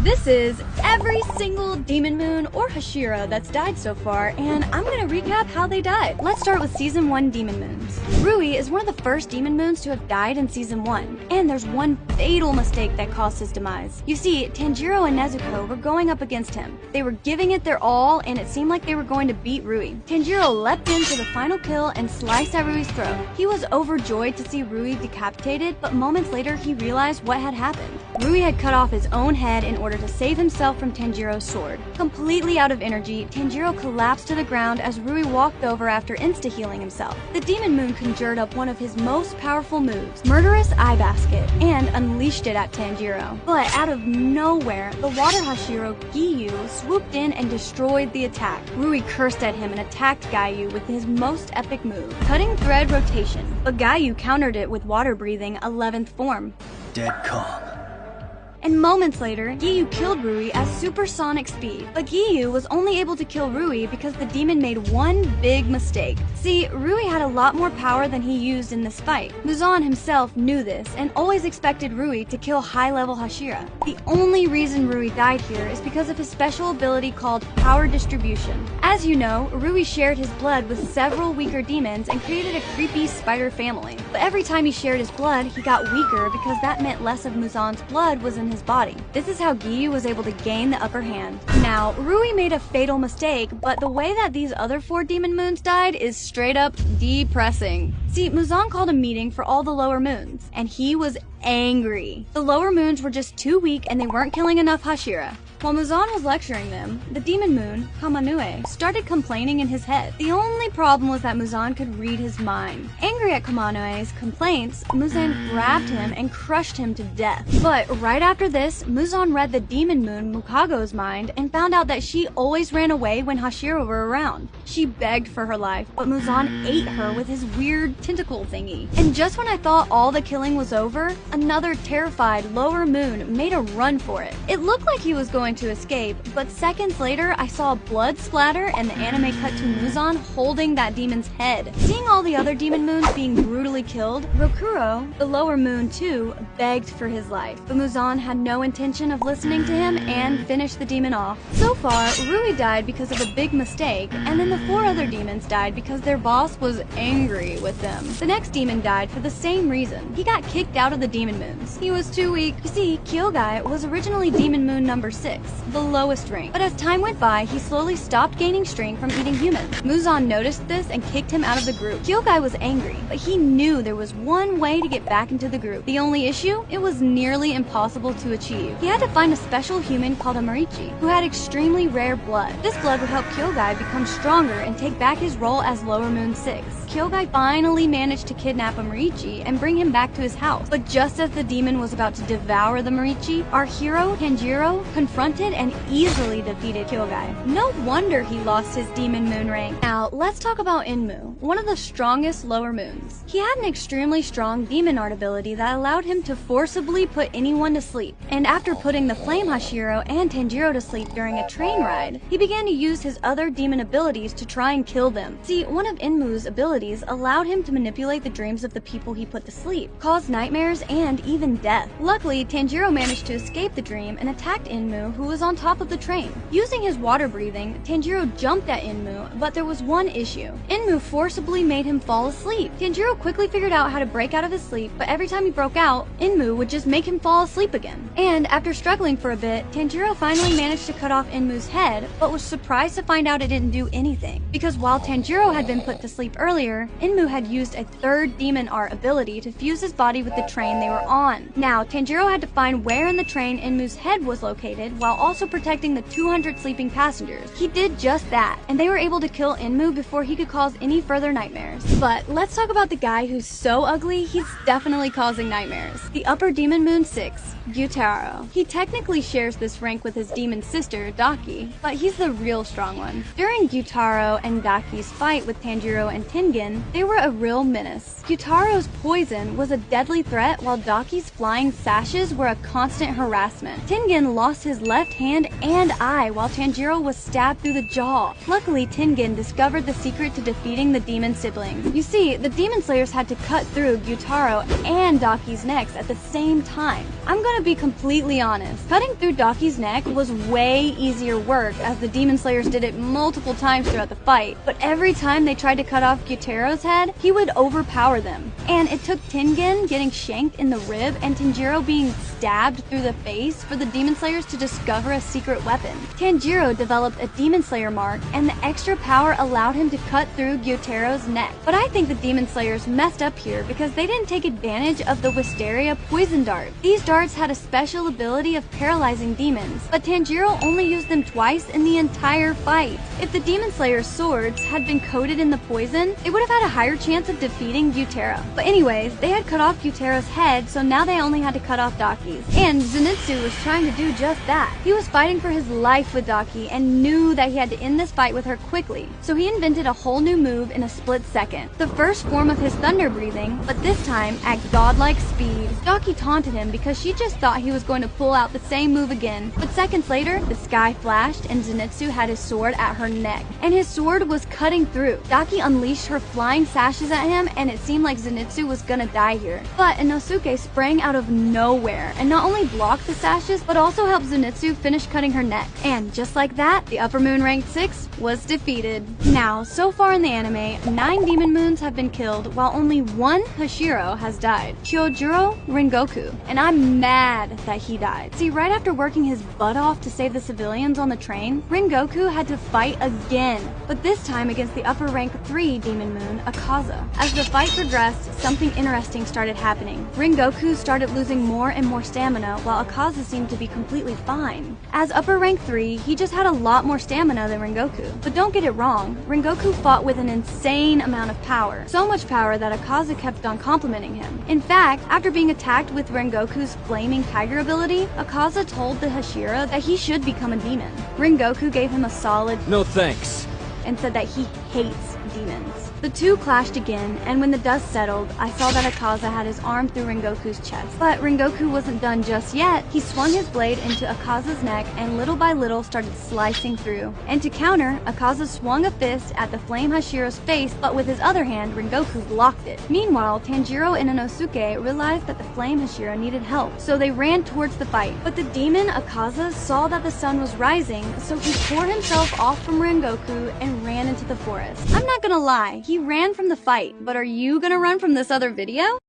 This is every single Demon Moon or Hashira that's died so far, and I'm gonna recap how they died. Let's start with Season 1 Demon Moons. Rui is one of the first Demon Moons to have died in Season 1, and there's one fatal mistake that caused his demise. You see, Tanjiro and Nezuko were going up against him. They were giving it their all, and it seemed like they were going to beat Rui. Tanjiro leapt in for the final kill and sliced at Rui's throat. He was overjoyed to see Rui decapitated, but moments later he realized what had happened. Rui had cut off his own head in order to save himself from Tanjiro's sword. Completely out of energy, Tanjiro collapsed to the ground as Rui walked over after insta-healing himself. The Demon Moon conjured up one of his most powerful moves, Murderous Eye Basket, and unleashed it at Tanjiro. But out of nowhere, the water Hashira Giyu swooped in and destroyed the attack. Rui cursed at him and attacked Giyu with his most epic move, Cutting Thread Rotation, but Giyu countered it with water breathing 11th form. Dead calm. And moments later, Giyu killed Rui at supersonic speed. But Giyu was only able to kill Rui because the demon made one big mistake. See, Rui had a lot more power than he used in this fight. Muzan himself knew this and always expected Rui to kill high-level Hashira. The only reason Rui died here is because of his special ability called Power Distribution. As you know, Rui shared his blood with several weaker demons and created a creepy spider family. But every time he shared his blood, he got weaker because that meant less of Muzan's blood was in his body. This is how Giyu was able to gain the upper hand. Now, Rui made a fatal mistake, but the way that these other 4 Demon Moons died is straight up depressing. See, Muzan called a meeting for all the lower moons, and he was angry. The lower moons were just too weak and they weren't killing enough Hashira. While Muzan was lecturing them, the Demon Moon, Kamanue, started complaining in his head. The only problem was that Muzan could read his mind. Angry at Kamanue's complaints, Muzan grabbed him and crushed him to death. But right after this, Muzan read the Demon Moon, Mukago's mind, and found out that she always ran away when Hashira were around. She begged for her life, but Muzan ate her with his weird tentacle thingy. And just when I thought all the killing was over, another terrified lower moon made a run for it. It looked like he was going to escape, but seconds later I saw blood splatter and the anime cut to Muzan holding that demon's head. Seeing all the other Demon Moons being brutally killed, Rokuro, the lower moon too, begged for his life, but Muzan had no intention of listening to him and finished the demon off. So far, Rui died because of a big mistake, and then the 4 other demons died because their boss was angry with them. The next demon died for the same reason. He got kicked out of the Demon Moons. He was too weak. You see, Kyogai was originally Demon Moon number 6, the lowest rank. But as time went by, he slowly stopped gaining strength from eating humans. Muzan noticed this and kicked him out of the group. Kyogai was angry, but he knew there was one way to get back into the group. The only issue? It was nearly impossible to achieve. He had to find a special human called Amarichi, who had extremely rare blood. This blood would help Kyogai become stronger and take back his role as Lower Moon 6. Kyogai finally managed to kidnap Amarichi and bring him back to his house. But just as the demon was about to devour the Marichi, our hero, Tanjiro, confronted and easily defeated Kyogai. No wonder he lost his Demon Moon rank. Now, let's talk about Enmu, one of the strongest lower moons. He had an extremely strong demon art ability that allowed him to forcibly put anyone to sleep. And after putting the Flame Hashiro and Tanjiro to sleep during a train ride, he began to use his other demon abilities to try and kill them. See, one of Enmu's abilities allowed him to manipulate the dreams of the people he put to sleep, cause nightmares, and even death. Luckily, Tanjiro managed to escape the dream and attacked Enmu, who was on top of the train. Using his water breathing, Tanjiro jumped at Enmu, but there was one issue. Enmu forcibly made him fall asleep. Tanjiro quickly figured out how to break out of his sleep, but every time he broke out, Enmu would just make him fall asleep again. And after struggling for a bit, Tanjiro finally managed to cut off Enmu's head, but was surprised to find out it didn't do anything. Because while Tanjiro had been put to sleep earlier, Enmu had used a 3rd demon art ability to fuse his body with the train they were on. Now, Tanjiro had to find where in the train Enmu's head was located while also protecting the 200 sleeping passengers. He did just that, and they were able to kill Enmu before he could cause any further nightmares. But let's talk about the guy who's so ugly, he's definitely causing nightmares. The Upper Demon Moon 6, Gyutaro. He technically shares this rank with his demon sister, Daki, but he's the real strong one. During Gyutaro and Daki's fight with Tanjiro and Tengen, they were a real menace. Gyutaro's poison was a deadly threat while while Daki's flying sashes were a constant harassment. Tengen lost his left hand and eye while Tanjiro was stabbed through the jaw. Luckily, Tengen discovered the secret to defeating the demon siblings. You see, the Demon Slayers had to cut through Gyutaro and Daki's necks at the same time. I'm gonna be completely honest. Cutting through Daki's neck was way easier work, as the Demon Slayers did it multiple times throughout the fight. But every time they tried to cut off Gyutaro's head, he would overpower them. And it took Tengen getting shanked in the rib and Tanjiro being stabbed through the face for the Demon Slayers to discover a secret weapon. Tanjiro developed a Demon Slayer mark, and the extra power allowed him to cut through Gyutaro's neck. But I think the Demon Slayers messed up here because they didn't take advantage of the Wisteria poison dart. These darts had a special ability of paralyzing demons, but Tanjiro only used them twice in the entire fight. If the Demon Slayer's swords had been coated in the poison, they would have had a higher chance of defeating Gyutaro. But anyways, they had cut off Gyutaro's head, so now they only had to cut off Daki's. And Zenitsu was trying to do just that. He was fighting for his life with Daki and knew that he had to end this fight with her quickly, so he invented a whole new move in a split second. The first form of his thunder breathing, but this time at godlike speed. Daki taunted him because she just thought he was going to pull out the same move again, but seconds later, the sky flashed and Zenitsu had his sword at her neck, and his sword was cutting through. Daki unleashed her flying sashes at him, and it seemed like Zenitsu was gonna die here. But Inosuke sprang out of nowhere and not only blocked the sashes, but also helped Zenitsu finish cutting her neck. And just like that, the Upper Moon Rank 6 was defeated. Now, so far in the anime, 9 Demon Moons have been killed, while only 1 Hashiro has died, Kyojuro Rengoku, and I'm mad that he died. See, right after working his butt off to save the civilians on the train, Rengoku had to fight again, but this time against the Upper Rank 3 Demon Moon, Akaza. As the fight progressed, something interesting started happening. Rengoku started losing more and more stamina, while Akaza seemed to be completely fine. As Upper Rank 3, he just had a lot more stamina than Rengoku. But don't get it wrong, Rengoku fought with an insane amount of power. So much power that Akaza kept on complimenting him. In fact, after being attacked with Rengoku's flaming tiger ability, Akaza told the Hashira that he should become a demon. Rengoku gave him a solid "No thanks," and said that he hates demons. The two clashed again, and when the dust settled, I saw that Akaza had his arm through Rengoku's chest. But Rengoku wasn't done just yet. He swung his blade into Akaza's neck and little by little started slicing through. And to counter, Akaza swung a fist at the Flame Hashira's face, but with his other hand, Rengoku blocked it. Meanwhile, Tanjiro and Inosuke realized that the Flame Hashira needed help, so they ran towards the fight. But the demon Akaza saw that the sun was rising, so he tore himself off from Rengoku and ran into the forest. I'm not gonna lie, he ran from the fight, but are you gonna run from this other video?